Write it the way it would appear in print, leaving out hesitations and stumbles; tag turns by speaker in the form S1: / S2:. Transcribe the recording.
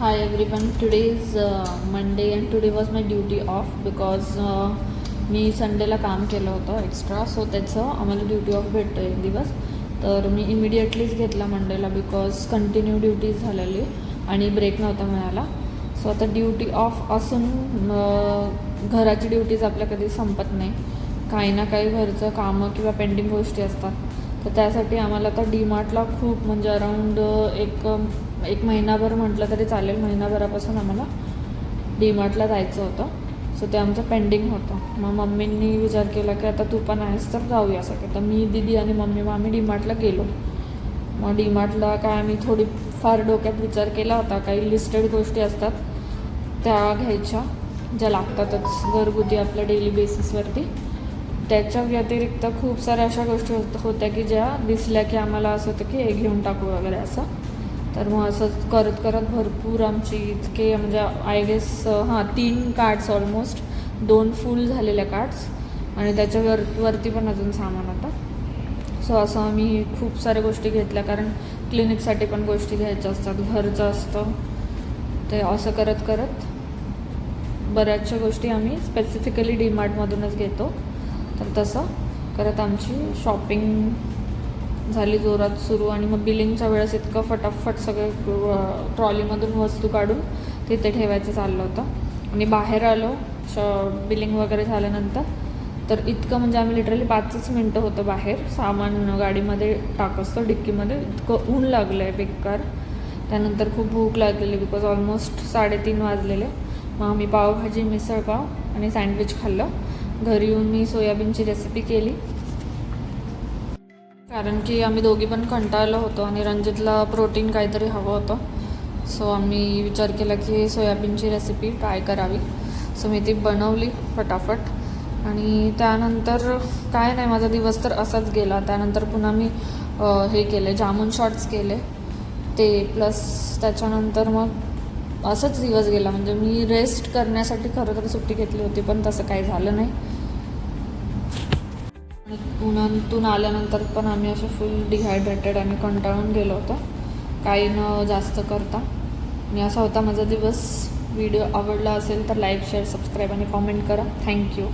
S1: Hi everyone, today is Monday and today was my duty off because मी संडेला काम केलं होतं एक्स्ट्रा, सो त्याचं आम्हाला ड्युटी ऑफ भेटतो एक दिवस. तर मी इमिडिएटलीच घेतला मंडेला बिकॉज कंटिन्यू ड्युटी झालेली आणि ब्रेक नव्हता मिळाला. सो आता ड्युटी ऑफ असून घराची ड्युटीज आपल्या कधी संपत नाही, काही ना काही घरचं कामं किंवा पेंडिंग गोष्टी असतात. तर त्यासाठी आम्हाला आता डीमार्टला खूप म्हणजे अराऊंड एक महिनाभर म्हटलं तरी चालेल, महिनाभरापासून आम्हाला डीमार्टला जायचं होतं. सो ते आमचं पेंडिंग होतं. मग मम्मींनी विचार केला की आता तू पण आहेस तर जाऊया सगळे. तर मी, दीदी आणि मम्मी आम्ही डीमार्टला गेलो. मग डीमार्टला काय आम्ही थोडीफार डोक्यात विचार केला होता, काही लिस्टेड गोष्टी असतात त्या घ्यायच्या ज्या लागतातच घरगुती आपल्या डेली बेसिसवरती. त्याच्या व्यतिरिक्त खूप साऱ्या अशा गोष्टी होत्या की ज्या दिसल्या की आम्हाला असं होतं की हे घेऊन टाकू वगैरे असं. तर मग असं करत करत भरपूर आमची इतके म्हणजे I guess 3 cards almost, 2 full झालेल्या कार्ड्स आणि त्याच्यावरती पण अजून सामान होतं. सो असं आम्ही खूप साऱ्या गोष्टी घेतल्या, कारण क्लिनिकसाठी पण गोष्टी घ्यायच्या असतात, घरचं असतं. ते असं करत करत बऱ्याचशा गोष्टी आम्ही स्पेसिफिकली डीमार्टमधूनच घेतो. तर तसं करत आमची शॉपिंग झाली जोरात सुरू. आणि मग बिलिंगच्या वेळेस इतकं फटाफट सगळे ट्रॉलीमधून वस्तू काढून तिथे ठेवायचं चाललं होतं. आणि बाहेर आलो बिलिंग वगैरे झाल्यानंतर, तर इतकं म्हणजे आम्ही लिटरली 5च मिनटं होतं बाहेर, सामान गाडीमध्ये टाकतो डिक्कीमध्ये. इतकं ऊन लागलं आहे बेकार. त्यानंतर खूप भूक लागलेली बिकॉज ऑलमोस्ट 3:30 वाजलेले. मग आम्ही पावभाजी, मिसळपाव आणि सँडविच खाल्लं. घरी येऊन मी सोयाबीनची रेसिपी केली, कारण की आम्ही दोघी पण कंटाळलो होतो आणि रंजितला प्रोटीन काहीतरी हवं होतं. सो आम्ही विचार केला की सोयाबीनची रेसिपी ट्राय करावी. सो मी ती बनवली फटाफट. आणि त्यानंतर काय नाही, माझा दिवस तर असाच गेला. त्यानंतर पुन्हा मी हे केले, जामून शॉट्स केले ते, प्लस त्याच्यानंतर मग असंच दिवस गेला. म्हणजे मी रेस्ट करण्यासाठी खरं तर सुट्टी घेतली होती, पण तसं काही झालं नाही. उन्हातून आल्यानंतर पण आम्ही असे फुल डिहायड्रेटेड आणि कंटाळून गेलो होतो, काही न जास्त करता. आणि असा होता माझा दिवस. व्हिडिओ आवडला असेल तर लाईक, शेअर, सबस्क्राईब आणि कॉमेंट करा. थँक्यू.